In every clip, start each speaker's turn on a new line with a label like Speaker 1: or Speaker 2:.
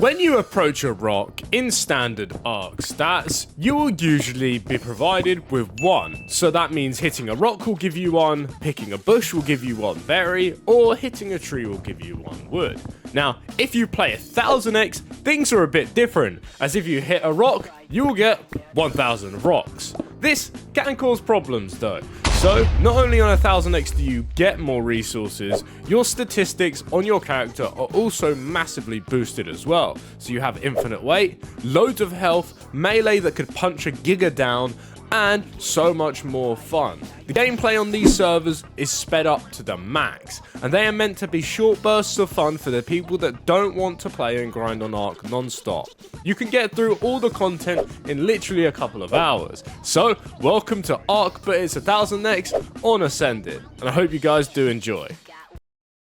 Speaker 1: When you approach a rock in standard Ark stats, you will usually be provided with 1. So that means hitting a rock will give you 1, picking a bush will give you 1 berry, or hitting a tree will give you 1 wood. Now, if you play 1000x, things are a bit different, as if you hit a rock, you will get 1000 rocks. This can cause problems though. So, not only on 1000x do you get more resources, your statistics on your character are also massively boosted as well. So you have infinite weight, loads of health, melee that could punch a giga down, and so much more fun. The gameplay on these servers is sped up to the max, and they are meant to be short bursts of fun for the people that don't want to play and grind on Ark non-stop. You can get through all the content in literally a couple of hours. So, welcome to Ark But Its 1000x on Ascended, and I hope you guys do enjoy.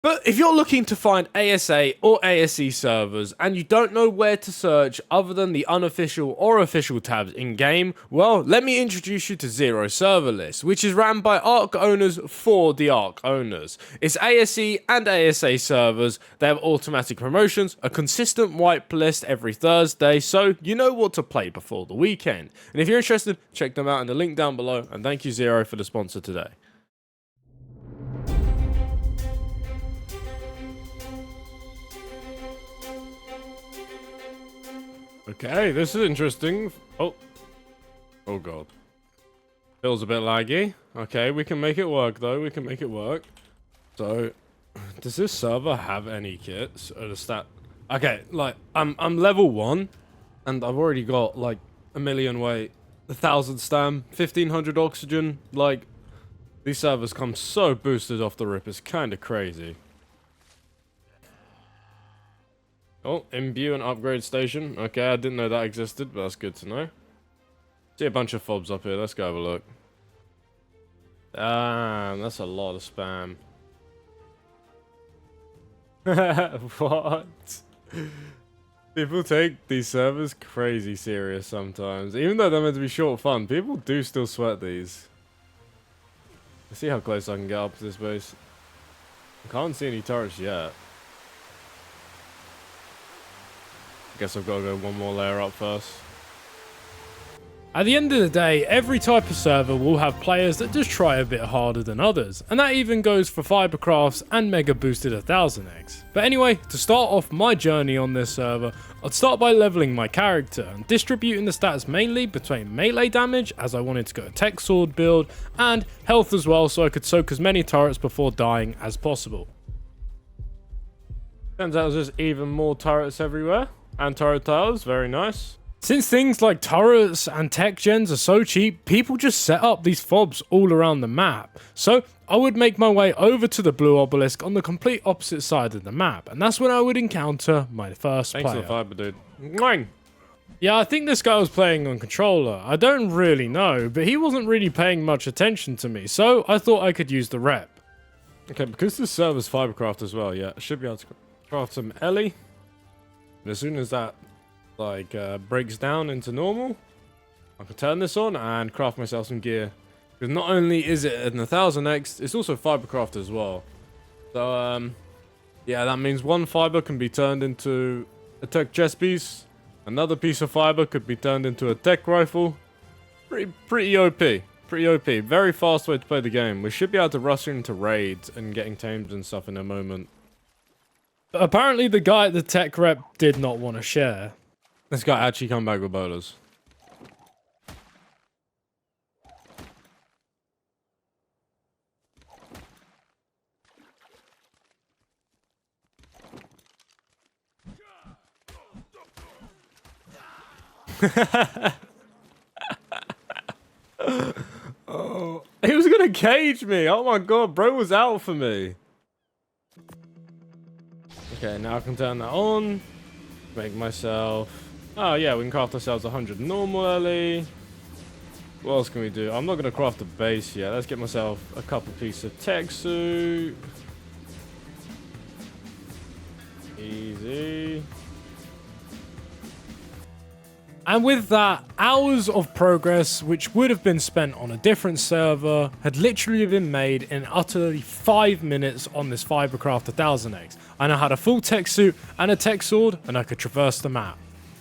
Speaker 1: But if you're looking to find ASA or ASE servers and you don't know where to search other than the unofficial or official tabs in-game, well, let me introduce you to Zero Server List, which is ran by Ark owners for the Ark owners. It's ASE and ASA servers. They have automatic promotions, a consistent wipe list every Thursday, so you know what to play before the weekend. And if you're interested, check them out in the link down below, and thank you Zero for the sponsor today. Okay, this is interesting. Oh god. Feels a bit laggy. Okay, we can make it work though. We can make it work. So, does this server have any kits or the stat? Okay, like I'm level 1, and I've already got like 1,000,000 weight, 1,000 stam, 1,500 oxygen. Like, these servers come so boosted off the rip. It's kind of crazy. Oh, imbue and upgrade station. Okay, I didn't know that existed, but that's good to know. See a bunch of fobs up here. Let's go have a look. Damn, that's a lot of spam. What? People take these servers crazy serious sometimes. Even though they're meant to be short fun, people do still sweat these. Let's see how close I can get up to this base. I can't see any turrets yet. Guess I've got to go one more layer up first. At the end of the day, every type of server will have players that just try a bit harder than others, and that even goes for Fibercrafts and Mega Boosted 1000x. But anyway, to start off my journey on this server, I'd start by leveling my character and distributing the stats mainly between melee damage, as I wanted to go a tech sword build, and health as well, so I could soak as many turrets before dying as possible. Turns out there's just even more turrets everywhere. And turret tiles, very nice. Since things like turrets and tech gens are so cheap, people just set up these fobs all around the map. So I would make my way over to the blue obelisk on the complete opposite side of the map, and that's when I would encounter my first player.
Speaker 2: Thanks for the fiber, dude. Mwang!
Speaker 1: Yeah, I think this guy was playing on controller. I don't really know, but he wasn't really paying much attention to me, so I thought I could use the rep.
Speaker 2: Okay, because this server's fibercraft as well, yeah, I should be able to craft some Ellie. And as soon as that, like, breaks down into normal, I can turn this on and craft myself some gear. Because not only is it an 1000x, it's also fibercraft as well. So, yeah, that means one fiber can be turned into a tech chest piece. Another piece of fiber could be turned into a tech rifle. Pretty OP. Pretty OP. Very fast way to play the game. We should be able to rush into raids and getting tamed and stuff in a moment.
Speaker 1: But apparently the guy at the tech rep did not want to share.
Speaker 2: This guy actually come back with bolas. Oh, he was gonna cage me. Oh my god, bro was out for me. Okay, now I can turn that on. Make myself... Oh yeah, we can craft ourselves 100 normal early. What else can we do? I'm not going to craft a base yet. Let's get myself a couple pieces of tech suit. Easy. And with that, hours of progress, which would have been spent on a different server, had literally been made in utterly 5 minutes on this Fibercraft 1000X. And I had a full tech suit and a tech sword, and I could traverse the map.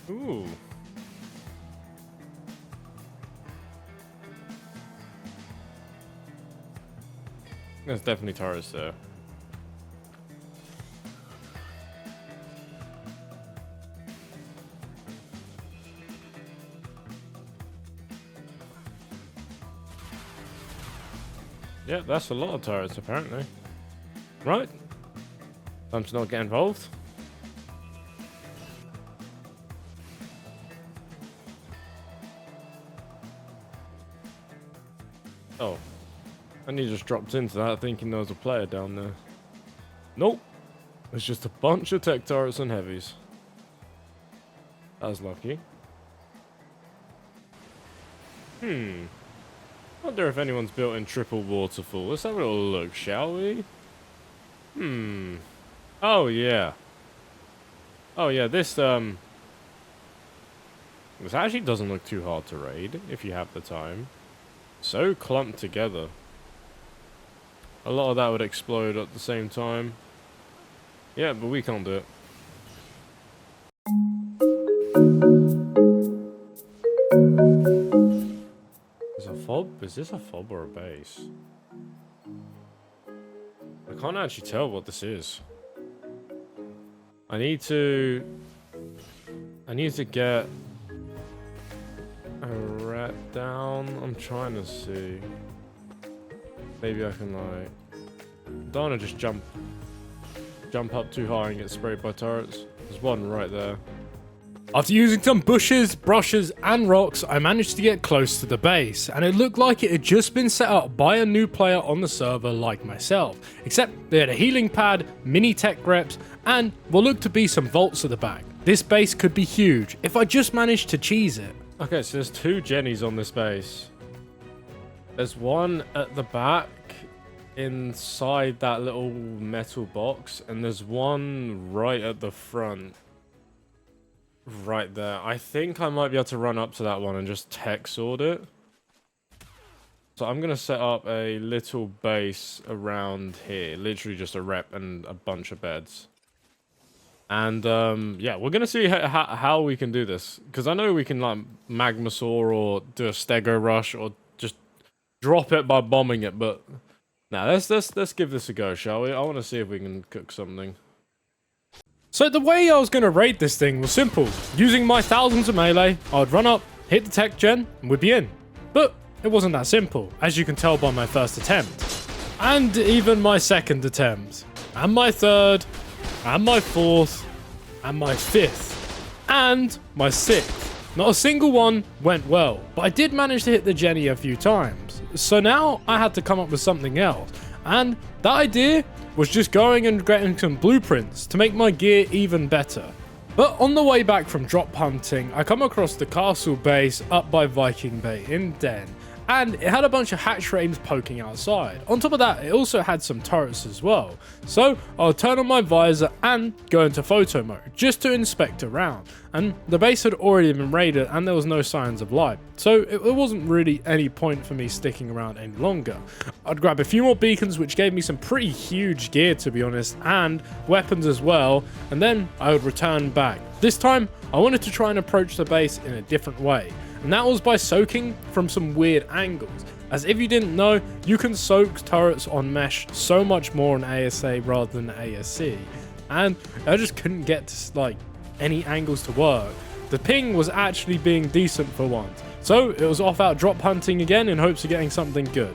Speaker 2: Ooh. There's definitely turrets there. Yeah, that's a lot of turrets apparently. Right. Time to not get involved. Oh. And he just dropped into that thinking there was a player down there. Nope. It's just a bunch of tech turrets and heavies. That was lucky. Wonder if anyone's built in triple waterfall. Let's have a little look, shall we? Oh yeah. Oh yeah, this actually doesn't look too hard to raid if you have the time. So clumped together. A lot of that would explode at the same time. Yeah, but we can't do it. Is a fob? Is this a fob or a base? I can't actually tell what this is. I need to get a rat down. I'm trying to see. Maybe I can like... Don't want to just jump up too high and get sprayed by turrets. There's one right there. After using some bushes, brushes, and rocks, I managed to get close to the base, and it looked like it had just been set up by a new player on the server like myself, except they had a healing pad, mini tech reps, and what looked to be some vaults at the back. This base could be huge if I just managed to cheese it. Okay, so there's 2 Jennies on this base. There's one at the back inside that little metal box, and there's one right at the front. Right there. I think I might be able to run up to that one and just tech sword it. So I'm going to set up a little base around here. Literally just a rep and a bunch of beds. And yeah, we're going to see how we can do this. Because I know we can like magma saw or do a stego rush or just drop it by bombing it. But now let's give this a go, shall we? I want to see if we can cook something. So the way I was going to raid this thing was simple. Using my thousands of melee, I would run up, hit the tech gen, and we'd be in. But it wasn't that simple, as you can tell by my first attempt. And even my second attempt. And my third. And my fourth. And my fifth. And my sixth. Not a single one went well, but I did manage to hit the Jenny a few times. So now I had to come up with something else. And that idea was just going and getting some blueprints to make my gear even better. But on the way back from drop hunting, I come across the castle base up by Viking Bay in Den, and it had a bunch of hatch frames poking outside. On top of that, it also had some turrets as well. So I'll turn on my visor and go into photo mode just to inspect around. And the base had already been raided and there was no signs of life. So it wasn't really any point for me sticking around any longer. I'd grab a few more beacons, which gave me some pretty huge gear to be honest, and weapons as well, and then I would return back. This time, I wanted to try and approach the base in a different way. And that was by soaking from some weird angles. As if you didn't know, you can soak turrets on mesh so much more on ASA rather than ASC. And I just couldn't get to, like, any angles to work. The ping was actually being decent for once. So it was off out drop hunting again in hopes of getting something good.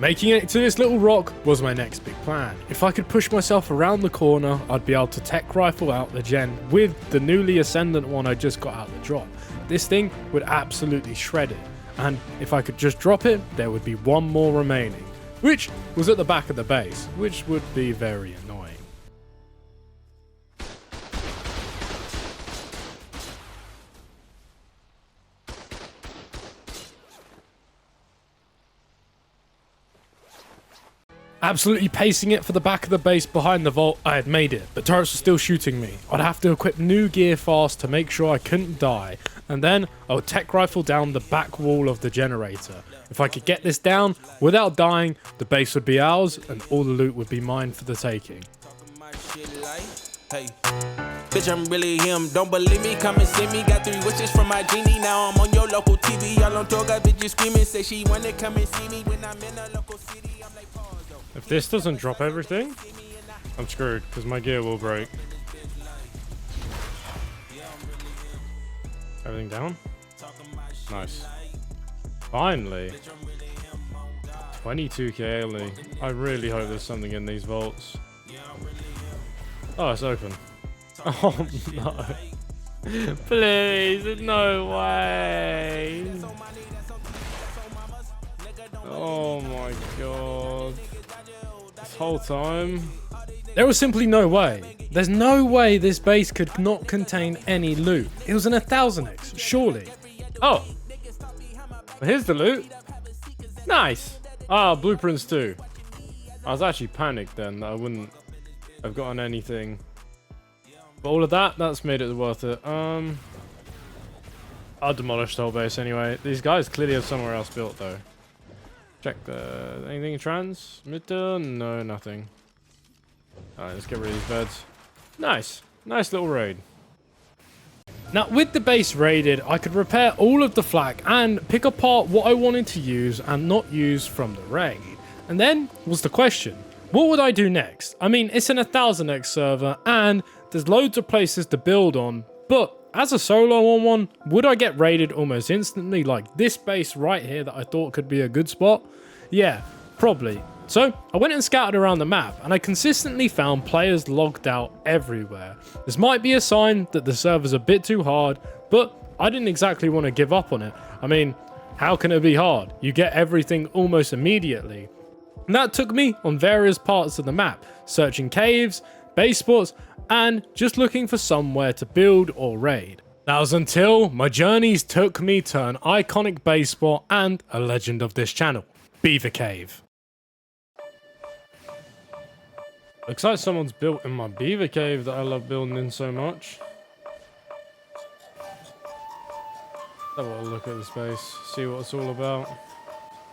Speaker 2: Making it to this little rock was my next big plan. If I could push myself around the corner, I'd be able to tech rifle out the gen with the newly Ascendant one I just got out the drop. This thing would absolutely shred it, and if I could just drop it, there would be one more remaining, which was at the back of the base, which would be very annoying. Absolutely pacing it for the back of the base behind the vault. I had made it, but turrets were still shooting me. I'd have to equip new gear fast to make sure I couldn't die, and then I would tech rifle down the back wall of the generator. If I could get this down without dying, the base would be ours and all the loot would be mine for the taking.
Speaker 3: Hey, bitch, I'm really him. Don't believe me? Come and see me. Got 3 wishes from my genie. Now I'm on your local TV. Y'all on tour, got bitches screaming. Say she wanna come and see me when I'm in a local city. I'm like, pause, though.
Speaker 2: If this doesn't drop everything, I'm screwed because my gear will break. Everything down? Nice. Finally. 22k only. I really hope there's something in these vaults. Oh, it's open. Oh no. Please, no way. Oh my god. This whole time. There was simply no way. There's no way this base could not contain any loot. It was an 1000x, surely. Oh. Well, here's the loot. Nice. Ah, blueprints too. I was actually panicked then that I wouldn't have gotten anything. But all of that's made it worth it. I'll demolish the whole base anyway. These guys clearly have somewhere else built though. Check the anything transmitter? No, nothing. Alright, let's get rid of these beds. Nice. Nice little raid. Now, with the base raided, I could repair all of the flak and pick apart what I wanted to use and not use from the raid. And then was the question, what would I do next? I mean, it's an 1000x server and there's loads of places to build on, but as a solo on one, would I get raided almost instantly like this base right here that I thought could be a good spot? Yeah, probably. So I went and scouted around the map and I consistently found players logged out everywhere. This might be a sign that the server's a bit too hard, but I didn't exactly want to give up on it. I mean, how can it be hard? You get everything almost immediately. And that took me on various parts of the map, searching caves, base spots, and just looking for somewhere to build or raid. That was until my journeys took me to an iconic base spot and a legend of this channel, Beaver Cave. Looks like someone's built in my Beaver Cave that I love building in so much. Have a look at the space, see what it's all about.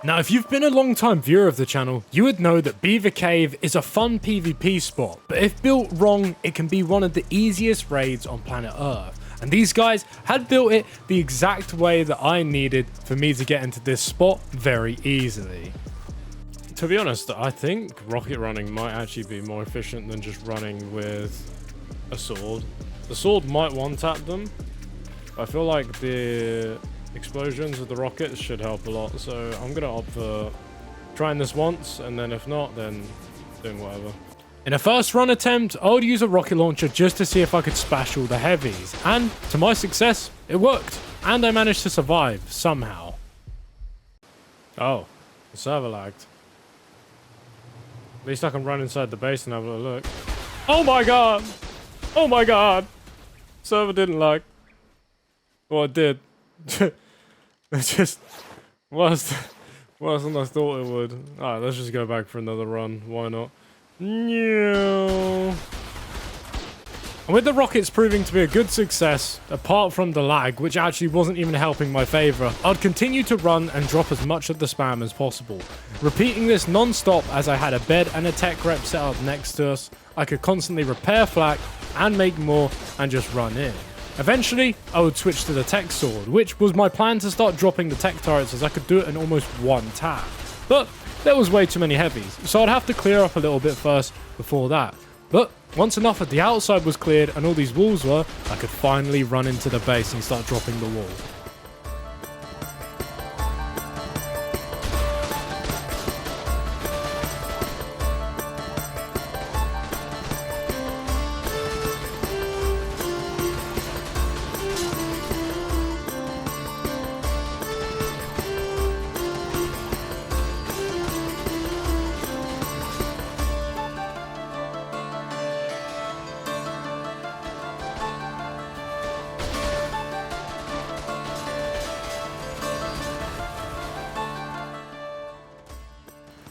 Speaker 2: Now, if you've been a long-time viewer of the channel, you would know that Beaver Cave is a fun PvP spot, but if built wrong, it can be one of the easiest raids on planet Earth. And these guys had built it the exact way that I needed for me to get into this spot very easily. To be honest, I think rocket running might actually be more efficient than just running with a sword. The sword might one-tap them. I feel like the explosions of the rockets should help a lot, so I'm gonna opt for trying this once, and then if not, then doing whatever. In a first run attempt, I would use a rocket launcher just to see if I could smash all the heavies, and to my success, it worked, and I managed to survive somehow. Oh, the server lagged. At least I can run inside the base and have a look. Oh my god! Oh my god! Server didn't lag. Well, it did. It's just worse than I thought it would. Alright, let's just go back for another run. Why not? No. And with the rockets proving to be a good success, apart from the lag, which actually wasn't even helping my favour, I'd continue to run and drop as much of the spam as possible. Repeating this non-stop as I had a bed and a tech rep set up next to us, I could constantly repair flak and make more and just run in. Eventually, I would switch to the tech sword, which was my plan to start dropping the tech turrets as I could do it in almost one tap. But there was way too many heavies, so I'd have to clear up a little bit first before that. But once enough of the outside was cleared and all these walls were, I could finally run into the base and start dropping the wall.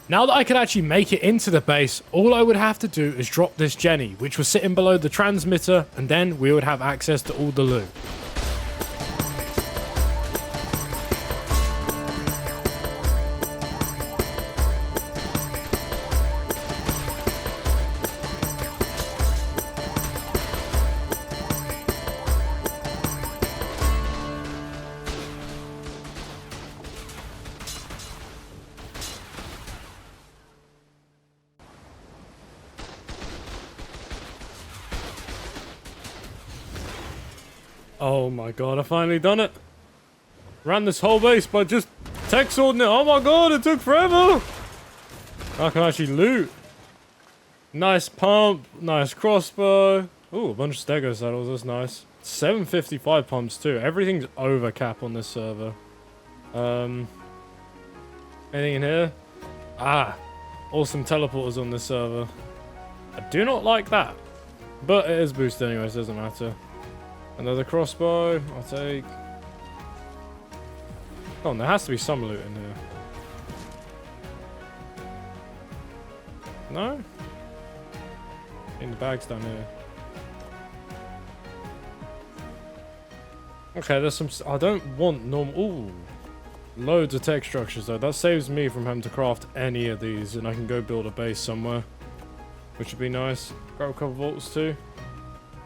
Speaker 1: Now that I could actually make it into the base, all I would have to do is drop this Jenny, which was sitting below the transmitter, and then we would have access to all the loot.
Speaker 2: Oh my god, I finally done it. Ran this whole base by just tech swording it. Oh my god, it took forever. I can actually loot. Nice pump, nice crossbow. Ooh, a bunch of stego saddles, that's nice. 755 pumps too. Everything's over cap on this server. Anything in here? Ah, awesome teleporters on this server. I do not like that. But it is boosted anyway, so it doesn't matter. Another crossbow, I'll take. Oh, and there has to be some loot in here. No? In the bags down here. Okay, there's some. I don't want normal. Ooh. Loads of tech structures though. That saves me from having to craft any of these, and I can go build a base somewhere. Which would be nice. Grab a couple vaults too.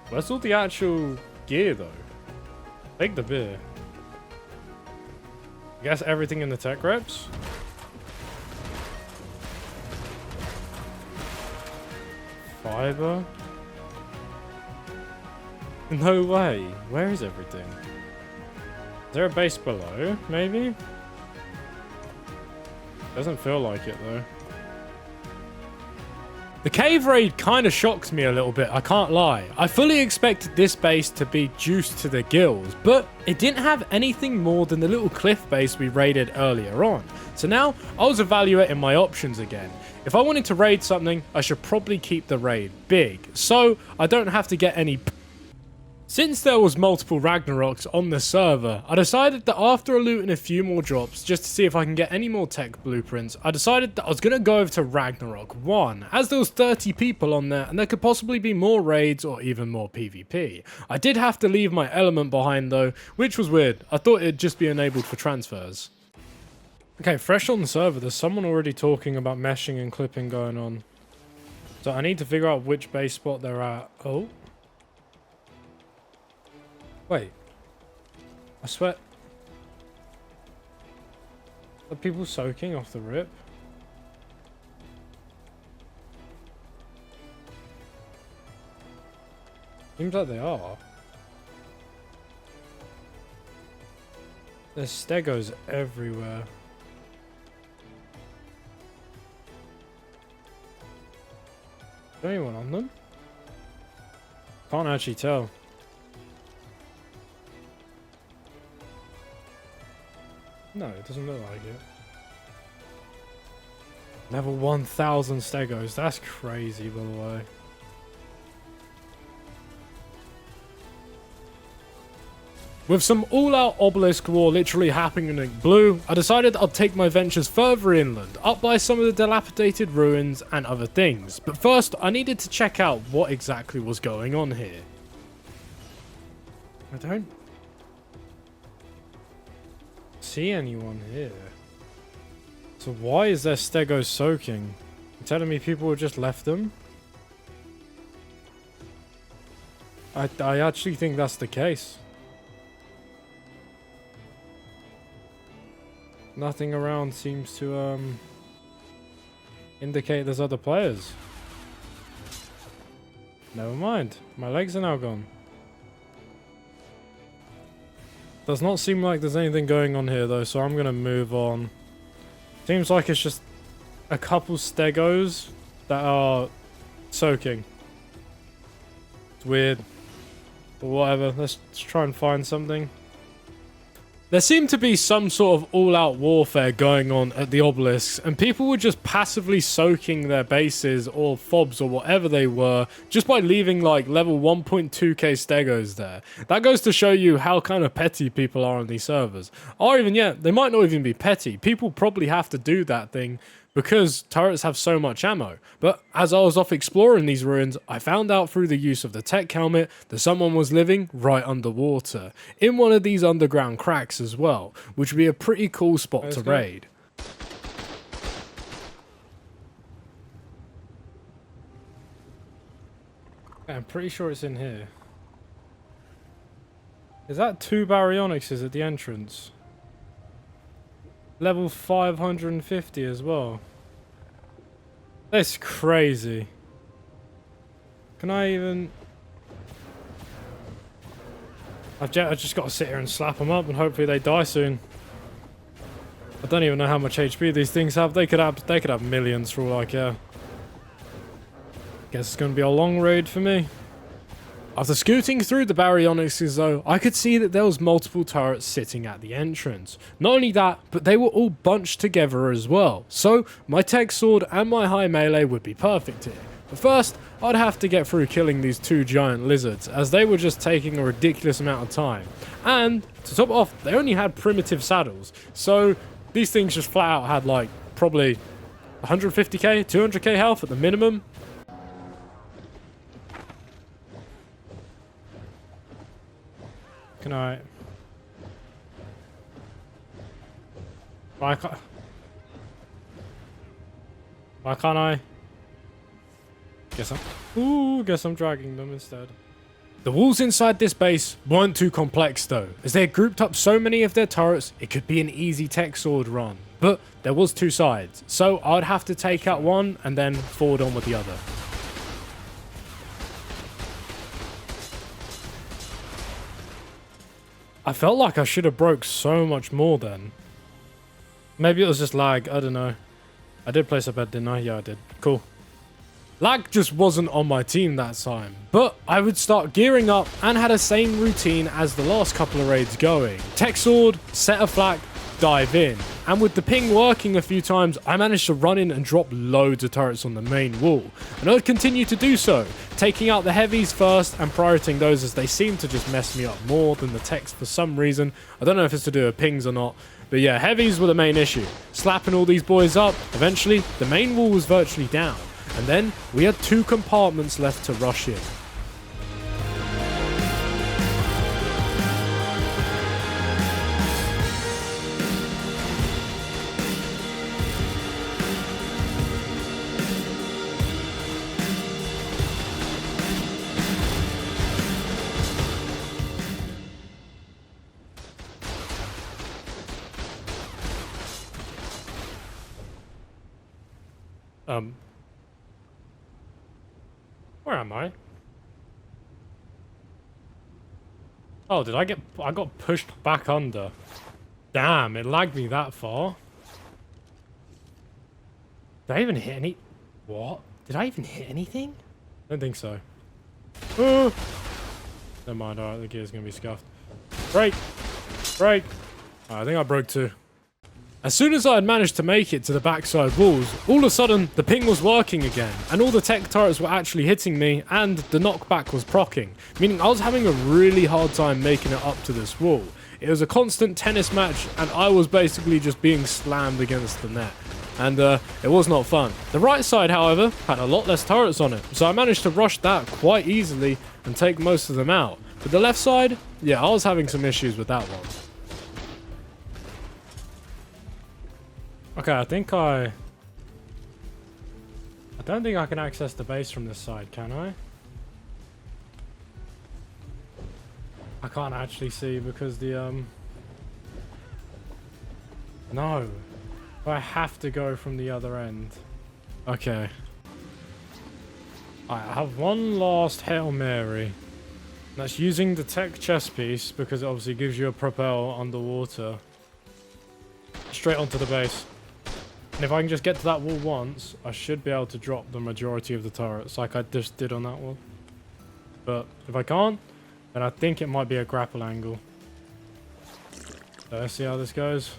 Speaker 2: Where's all the actual gear though? Take the beer. I guess everything in the tech reps. Fiber? No way. Where is everything? Is there a base below, maybe? Doesn't feel like it though.
Speaker 1: The cave raid kind of shocked me a little bit, I can't lie. I fully expected this base to be juiced to the gills, but it didn't have anything more than the little cliff base we raided earlier on. So now I was evaluating my options again. If I wanted to raid something, I should probably keep the raid big, so I don't have to get any. Since there was multiple Ragnaroks on the server, I decided that after looting a few more drops, just to see if I can get any more tech blueprints, I decided that I was going to go over to Ragnarok 1, as there was 30 people on there and there could possibly be more raids or even more PvP. I did have to leave my element behind though, which was weird. I thought it'd just be enabled for transfers.
Speaker 2: Okay, fresh on the server, there's someone already talking about meshing and clipping going on. So I need to figure out which base spot they're at. Oh. Wait. I swear. Are people soaking off the rip? Seems like they are. There's stegos everywhere. Is there anyone on them? Can't actually tell. No, it doesn't look like it. Level 1000 stegos. That's crazy, by the way.
Speaker 1: With some all-out obelisk war literally happening in blue, I decided I'd take my ventures further inland, up by some of the dilapidated ruins and other things. But first, I needed to check out what exactly was going on here.
Speaker 2: I don't see anyone here. So why is there stego soaking? You're telling me people have just left them? I actually think that's the case. Nothing around seems to indicate there's other players. Never mind. My legs are now gone. Does not seem like there's anything going on here though, so I'm gonna move on. Seems like it's just a couple stegos that are soaking. It's weird. But whatever, let's try and find something.
Speaker 1: There seemed to be some sort of all-out warfare going on at the obelisks, and people were just passively soaking their bases or fobs or whatever they were just by leaving like level 1.2k stegos there. That goes to show you how kind of petty people are on these servers. Or even yet, they might not even be petty. People probably have to do that thing
Speaker 2: because turrets have so much ammo. But as I was off exploring these ruins, I found out through the use of the tech helmet that someone was living right underwater, in one of these underground cracks as well, which would be a pretty cool spot to raid. I'm pretty sure it's in here. Is that 2 baryonyxes at the entrance? Level 550 as well. That's crazy. Can I even... I've just got to sit here and slap them up and hopefully they die soon. I don't even know how much HP these things have. They could have millions for all I care. Guess it's going to be a long raid for me. After scooting through the baryonyxes though, I could see that there was multiple turrets sitting at the entrance. Not only that, but they were all bunched together as well. So my tech sword and my high melee would be perfect here. But first, I'd have to get through killing these 2 giant lizards, as they were just taking a ridiculous amount of time. And to top it off, they only had primitive saddles. So these things just flat out had like probably 150k, 200k health at the minimum. Can I... Why can't I? Guess I'm dragging them instead. The walls inside this base weren't too complex though, as they had grouped up so many of their turrets it could be an easy tech sword run. But there was 2 sides, so I'd have to take out one and then forward on with the other. I felt like I should have broke so much more then. Maybe it was just lag, I don't know. I did place a bed, didn't I? Yeah, I did. Cool. Lag just wasn't on my team that time, but I would start gearing up and had a same routine as the last couple of raids going. Tech sword, set a flak, dive in. And with the ping working a few times, I managed to run in and drop loads of turrets on the main wall. And I'd continue to do so, taking out the heavies first and prioritizing those as they seem to just mess me up more than the techs for some reason. I don't know if it's to do with pings or not, but yeah, heavies were the main issue. Slapping all these boys up, eventually the main wall was virtually down. And then we had 2 compartments left to rush in. Where am I? Oh, I got pushed back under. Damn, it lagged me that far. Did I even hit any... What? Did I even hit anything? I don't think so. Oh! Never mind, alright, the gear's gonna be scuffed. Break! Break! I think I broke 2. As soon as I had managed to make it to the backside walls, all of a sudden the ping was working again, and all the tech turrets were actually hitting me, and the knockback was proccing, meaning I was having a really hard time making it up to this wall. It was a constant tennis match, and I was basically just being slammed against the net. And it was not fun. The right side, however, had a lot less turrets on it, so I managed to rush that quite easily and take most of them out. But the left side, yeah, I was having some issues with that one. Okay, I don't think I can access the base from this side, can I? I can't actually see because the, No. I have to go from the other end. Okay. I have one last Hail Mary. That's using the tech chest piece because it obviously gives you a propel underwater. Straight onto the base. And if I can just get to that wall once, I should be able to drop the majority of the turrets like I just did on that one. But if I can't, then I think it might be a grapple angle. So let's see how this goes.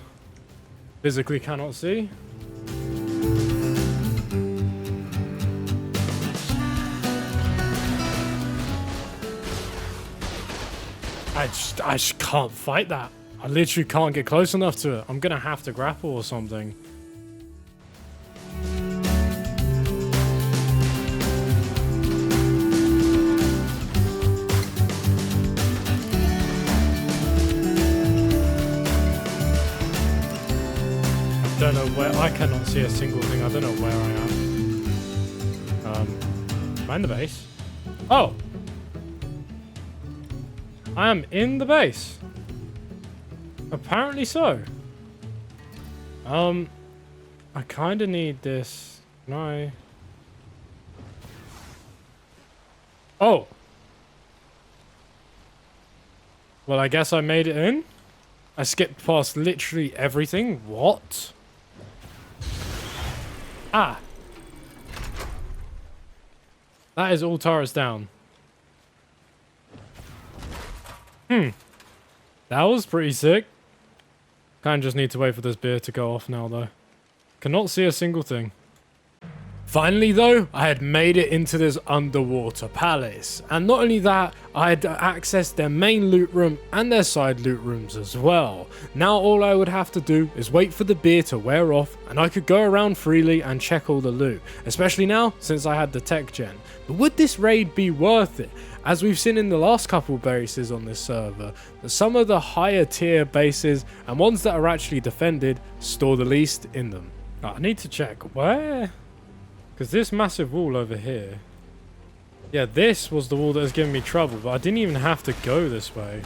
Speaker 2: Physically cannot see. I just can't fight that. I literally can't get close enough to it. I'm gonna have to grapple or something. see a single thing. I don't know where I am. Am I in the base? Oh! I am in the base. Apparently so. I kind of need this. Can I? Oh! Well, I guess I made it in. I skipped past literally everything. What? Ah! That is all turrets down. That was pretty sick. Kinda just need to wait for this beer to go off now, though. Cannot see a single thing. Finally, though, I had made it into this underwater palace. And not only that, I had accessed their main loot room and their side loot rooms as well. Now all I would have to do is wait for the beer to wear off and I could go around freely and check all the loot. Especially now, since I had the tech gen. But would this raid be worth it? As we've seen in the last couple bases on this server, that some of the higher tier bases and ones that are actually defended store the least in them. I need to check where... Because this massive wall over here... Yeah, this was the wall that was giving me trouble, but I didn't even have to go this way.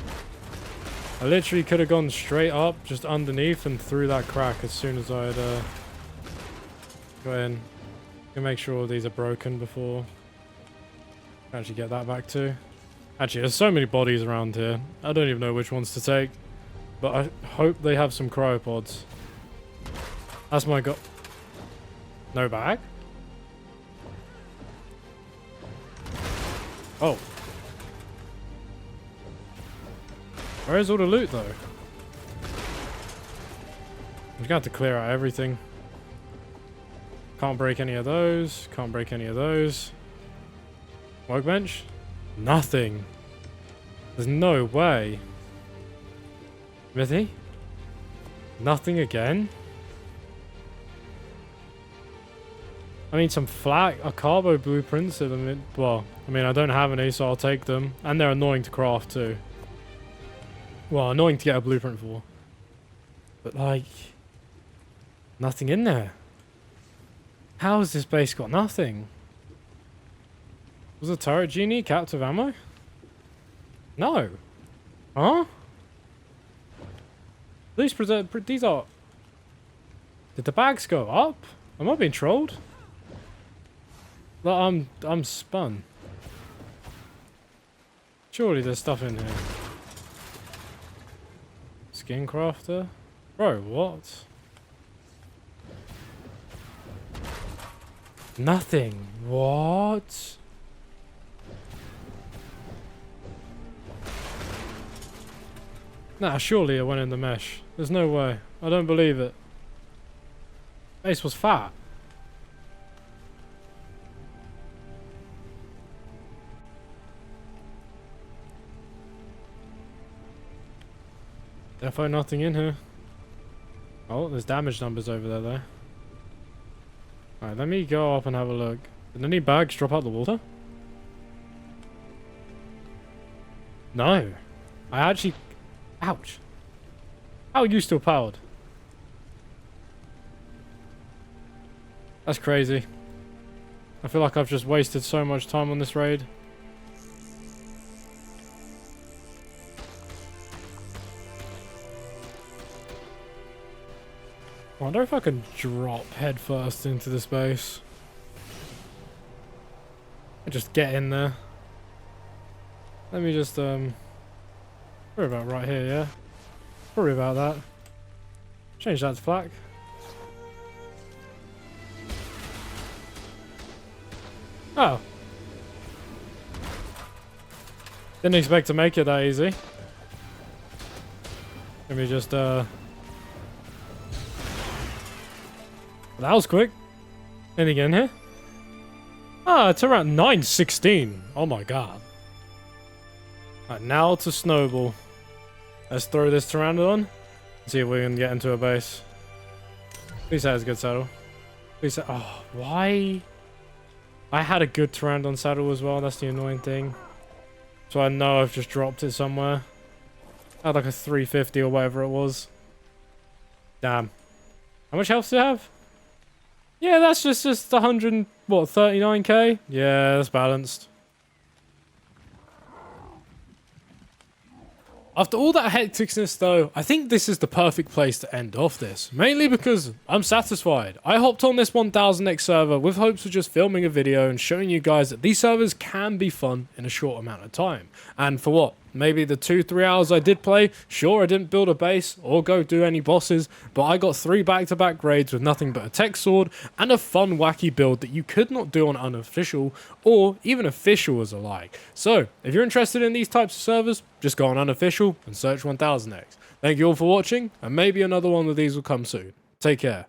Speaker 2: I literally could have gone straight up, just underneath, and through that crack as soon as I'd go in. Can make sure all these are broken before... Actually get that back too. Actually, there's so many bodies around here. I don't even know which ones to take. But I hope they have some cryopods. That's my go... No bag? Oh. Where is all the loot, though? I'm gonna have to clear out everything. Can't break any of those. Can't break any of those. Workbench? Nothing. There's no way. Smithy? Nothing again? I need some flat, a carbo blueprints. Well, I mean, I don't have any, so I'll take them. And they're annoying to craft too. Well, annoying to get a blueprint for. But like, nothing in there. How has this base got nothing? Was a turret genie captive ammo? No. Huh? These are... Did the bags go up? Am I being trolled? Well, I'm spun. Surely there's stuff in here. Skin crafter? Bro, what? Nothing. What? Nah, surely it went in the mesh. There's no way. I don't believe it. Base was fat. Definitely nothing in here. Oh, there's damage numbers over there though. Alright, let me go up and have a look. Did any bags drop out the water? No. I actually... Ouch. How are you still powered? That's crazy. I feel like I've just wasted so much time on this raid. I wonder if I can drop headfirst into this base. Just get in there. Let me just, probably about right here, yeah? Probably about that. Change that to black. Oh. Didn't expect to make it that easy. Let me just, that was quick. Anything in here? Ah, it's around 9:16. Oh my god. Alright, now to snowball. Let's throw this Pteranodon. See if we can get into a base. Please say it's a good saddle. Please say... Oh, why? I had a good Pteranodon saddle as well. That's the annoying thing. So I know I've just dropped it somewhere. I had like a 350 or whatever it was. Damn. How much health do you have? Yeah, that's just 100, what, 39k? Yeah, that's balanced. After all that hecticness though, I think this is the perfect place to end off this. Mainly because I'm satisfied. I hopped on this 1000x server with hopes of just filming a video and showing you guys that these servers can be fun in a short amount of time. And for what? Maybe the 2-3 hours I did play, sure I didn't build a base or go do any bosses, but I got 3 back-to-back raids with nothing but a tech sword and a fun wacky build that you could not do on unofficial or even official as alike. So, if you're interested in these types of servers, just go on unofficial and search 1000x. Thank you all for watching, and maybe another one of these will come soon. Take care.